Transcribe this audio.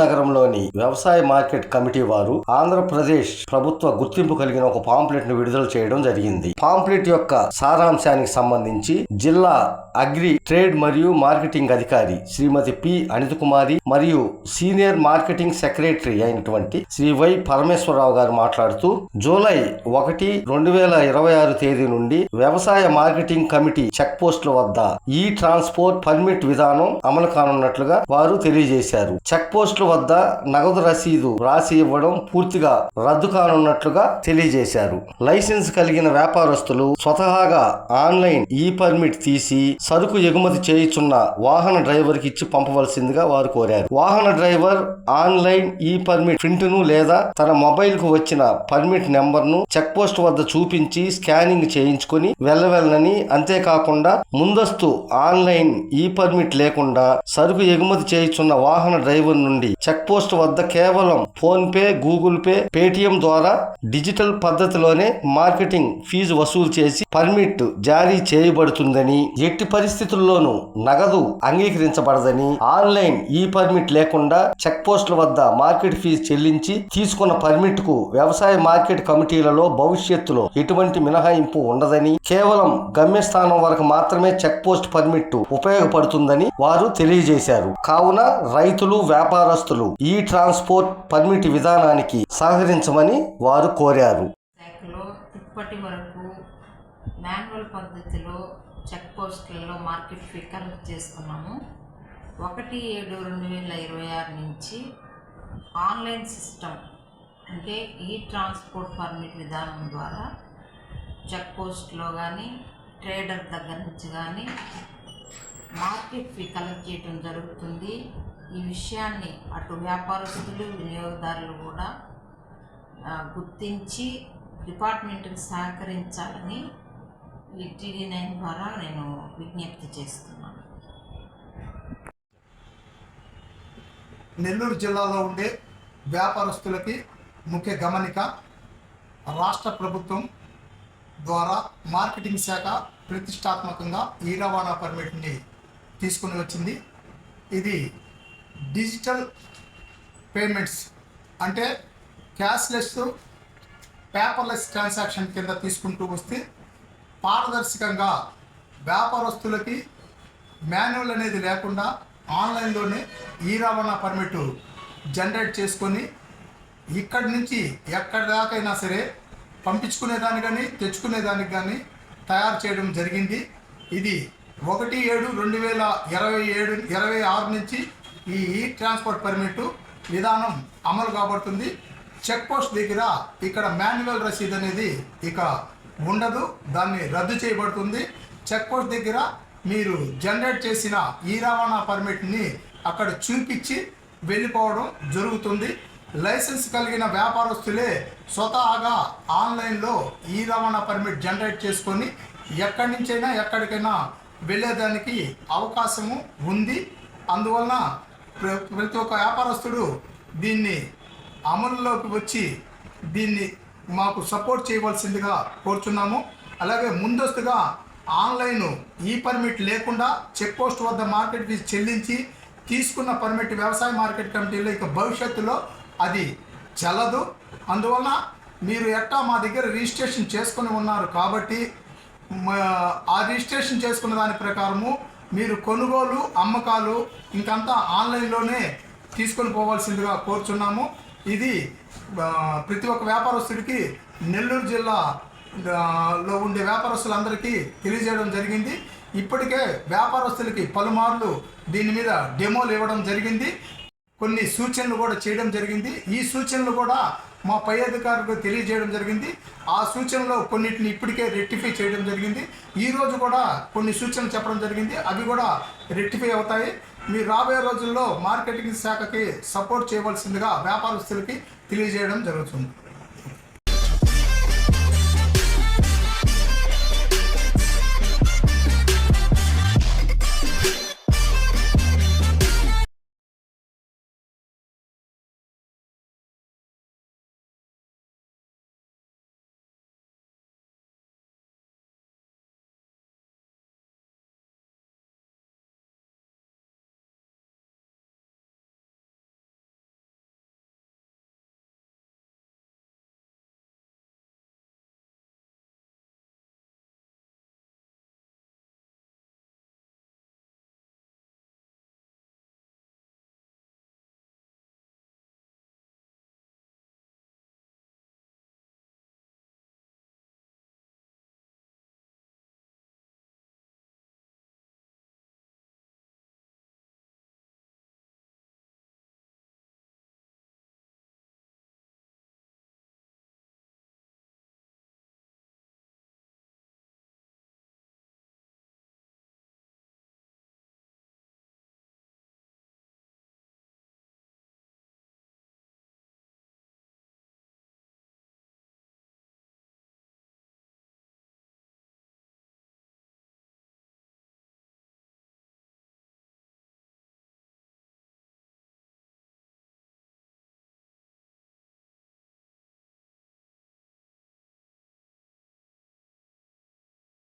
నగరంలోని వ్యవసాయ market committee వారు ఆంధ్రప్రదేశ్ ప్రభుత్వ గుర్తింపు కలిగిన ఒక పాంప్లెట్ ను విడుదల చేయడం జరిగింది. పాంప్లెట్ యొక్క సారాంశానికి సంబంధించి జిల్లా అగ్రి ట్రేడ్ మరియు మార్కెటింగ్ అధికారి శ్రీమతి పి అనిత కుమారి మరియు సీనియర్ మార్కెటింగ్ సెక్రటరీ అయినటువంటి శ్రీ వై పరమేశ్వరరావు గారు మాట్లాడుతూ, జూలై 1, 2026 తేదీ నుండి వ్యవసాయ మార్కెటింగ్ కమిటీ చెక్ పోస్టుల వద్ద ఈ ట్రాన్స్పోర్ట్ పర్మిట్ విధానం అమలు కానున్నట్లుగా వారు తెలియజేశారు. చెక్ పోస్టుల వద్ద నగదు రసీదు రాసి ఇవ్వడం పూర్తిగా రద్దు కానున్నట్లుగా తెలియజేశారు. లైసెన్స్ కలిగిన వ్యాపారస్తులు స్వతహాగా ఆన్లైన్ ఈ పర్మిట్ తీసి సరుకు ఎగుమతి చేయుచున్న వాహన డ్రైవర్ కి ఇచ్చి పంపవలసిందిగా వారు కోరారు. వాహన డ్రైవర్ ఆన్లైన్ ఈ పర్మిట్ ప్రింట్ను లేదా తన మొబైల్ కు వచ్చిన పర్మిట్ నెంబర్ ను చెక్ పోస్ట్ వద్ద చూపించి స్కానింగ్ చేయించుకొని వెళ్ళవెళ్ళని, అంతేకాకుండా ముందస్తు ఆన్లైన్ ఈ పర్మిట్ లేకుండా సరుకు ఎగుమతి చేయుచున్న వాహన డ్రైవర్ నుండి చెక్ పోస్ట్ వద్ద కేవలం phone pay, Google pay, Paytm ద్వారా డిజిటల్ పద్ధతిలోనే మార్కెటింగ్ ఫీజు వసూలు చేసి పర్మిట్ జారీ చేయబడుతుందని, ఎట్టి పరిస్థితుల్లోనూ నగదు అంగీకరించబడదని, ఆన్లైన్ ఈ పర్మిట్ లేకుండా చెక్ పోస్టుల వద్ద మార్కెట్ ఫీజు చెల్లించి తీసుకున్న పర్మిట్ కు వ్యవసాయ మార్కెట్ కమిటీలలో భవిష్యత్తులో ఎటువంటి మినహాయింపు ఉండదని, కేవలం గమ్యస్థానం వరకు మాత్రమే చెక్ పోస్ట్ పర్మిట్ ఉపయోగపడుతుందని వారు తెలియజేశారు. కావున రైతులు, వ్యాపారస్తులు ఈ ట్రాన్స్పోర్ట్ పర్మిట్ విధానానికి సహకరించమని వారు కోరారు. ఇప్పటి వరకు మాన్యువల్ పద్ధతిలో చెక్ పోస్టులలో మార్కెట్ ఫీ కలెక్ట్ చేస్తున్నాము. 1/7/2026 నుంచి ఆన్లైన్ సిస్టమ్ అంటే ఈ ట్రాన్స్పోర్ట్ పర్మిట్ విధానం ద్వారా చెక్ పోస్ట్లో కానీ ట్రేడర్ దగ్గర నుంచి కానీ మార్కెట్ ఫీ కలెక్ట్ చేయడం జరుగుతుంది. ఈ విషయాన్ని అటు వ్యాపారస్తులు, వినియోగదారులు కూడా గుర్తించి డిపార్ట్మెంట్కి సహకరించాలని ఈ TD9 ద్వారా నేను విజ్ఞప్తి చేస్తున్నాను. నెల్లూరు జిల్లాలో ఉండే వ్యాపారస్తులకి ముఖ్య గమనిక, రాష్ట్ర ప్రభుత్వం ద్వారా మార్కెటింగ్ శాఖ ప్రతిష్టాత్మకంగా ఈ రవాణా పర్మిట్ని తీసుకుని వచ్చింది. ఇది డిజిటల్ పేమెంట్స్ అంటే క్యాష్లెస్, పేపర్లెస్ ట్రాన్సాక్షన్ కింద తీసుకుంటూ వస్తే పారదర్శకంగా వ్యాపారస్తులకి మాన్యువల్ అనేది లేకుండా ఆన్లైన్లోనే ఈ రవాణా పర్మిట్ జనరేట్ చేసుకొని ఇక్కడి నుంచి ఎక్కడి దాకైనా సరే పంపించుకునేదానికి కానీ తెచ్చుకునేదానికి కానీ తయారు చేయడం జరిగింది. ఇది 1/7/2026 నుంచి ఈ ట్రాన్స్పోర్ట్ పర్మిట్ విధానం అమలు కాబడుతుంది. చెక్ పోస్ట్ దగ్గర ఇక్కడ మాన్యువల్ రసీదు అనేది ఇక ఉండదు, దాన్ని రద్దు చేయబడుతుంది. చెక్ పోస్ట్ దగ్గర మీరు జనరేట్ చేసిన ఈ రవాణా పర్మిట్ని అక్కడ చూపించి వెళ్ళిపోవడం జరుగుతుంది. లైసెన్స్ కలిగిన వ్యాపారస్తులే స్వతహాగా ఆన్లైన్లో ఈ రవాణా పర్మిట్ జనరేట్ చేసుకొని ఎక్కడి నుంచైనా ఎక్కడికైనా వెళ్ళేదానికి అవకాశము ఉంది. అందువలన ప్రతి ఒక్క వ్యాపారస్తుడు దీన్ని అమలులోకి వచ్చి దీన్ని మాకు సపోర్ట్ చేయవలసిందిగా కోరుచున్నాము. అలాగే ముందస్తుగా ఆన్లైన్ ఈ పర్మిట్ లేకుండా చెక్ పోస్ట్ వద్ద మార్కెట్ ఫీజు చెల్లించి తీసుకున్న పర్మిట్ వ్యవసాయ మార్కెట్ కమిటీలో ఇక భవిష్యత్తులో అది చెల్లదు. అందువలన మీరు ఎట్టా మా దగ్గర రిజిస్ట్రేషన్ చేసుకుని ఉన్నారు కాబట్టి ఆ రిజిస్ట్రేషన్ చేసుకున్న దాని ప్రకారము మీరు కొనుగోలు, అమ్మకాలు ఇంకంతా ఆన్లైన్లోనే తీసుకొని పోవాల్సిందిగా కోరుచున్నాము. ఇది ప్రతి ఒక్క వ్యాపారస్తుడికి నెల్లూరు జిల్లాలో ఉండే వ్యాపారస్తులందరికీ తెలియజేయడం జరిగింది. ఇప్పటికే వ్యాపారస్తులకి పలుమార్లు దీని మీద డెమోలు ఇవ్వడం జరిగింది, కొన్ని సూచనలు కూడా చేయడం జరిగింది. ఈ సూచనలు కూడా మా పై అధికారులకు తెలియజేయడం జరిగింది. ఆ సూచనలో కొన్నిటిని ఇప్పటికే రెక్టిఫై చేయడం జరిగింది. ఈరోజు కూడా కొన్ని సూచనలు చెప్పడం జరిగింది, అవి కూడా రెక్టిఫై అవుతాయి. మీరు రాబోయే రోజుల్లో మార్కెటింగ్ శాఖకి సపోర్ట్ చేయవలసిందిగా వ్యాపారస్తులకి తెలియజేయడం జరుగుతుంది.